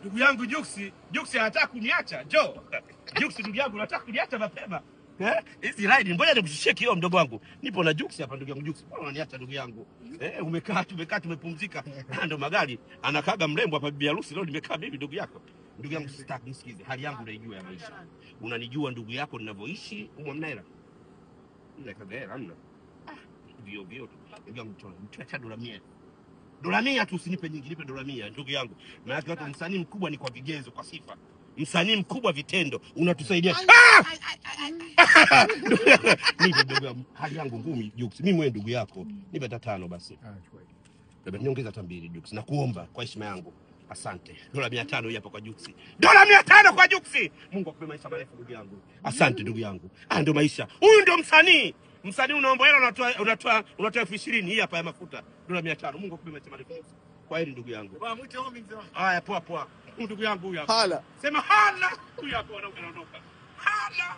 Ndugu yangu Juksi anataka kuniacha. Njoo. Juksi ndugu yangu anataka kuniacha mapema. Hizi ride ngoja nikushushie kioo mdogo wangu. Nipo na Juksi hapa ndugu yangu Juksi. Mbona unaniacha ndugu yangu? Tumekaa tumepumzika. Ndio magari anakaga mrembo hapa bibi harusi leo nimekaa mimi ndugu yako. Ndugu yangu sitaki nisikize. Hali yangu unaijua ya maisha. Unanijua ndugu yako ninavyoishi huko Mnaira. Ile kagera hamna. Vio tu. Ndugu yangu mtuacha dola 100. Dola 100 tu usinipe nyingi, nipe dola 100 ndugu yangu. Maana watu msanii mkubwa ni kwa vigezo, kwa sifa. Msanii mkubwa vitendo, unatusaidia. Nipe ndugu yangu, hali yangu ngumi Jux. Mimi mwenyewe ndugu yako. Nipe hata 5 basi. Baba niongeza hata 2 Jux. Nakuomba kwa heshima yangu. Asante. Dola 500 hii hapa kwa Jux. Dola 500 kwa Jux. Mungu akupe maisha marefu ndugu yangu. Asante ndugu yangu. Ndio maisha. Huyu ndio msanii. Msanii unaomba hela unatoa 20,000 hii hapa ya mafuta. Dola 500. Mungu akupe maisha marefu. Kwa heri ndugu yangu. Bwana mwite homi mzee wangu. Haya poa. Ndugu yangu huyu hapa. Hala. Sema hala. Huyu hapa anaondoka. Hala.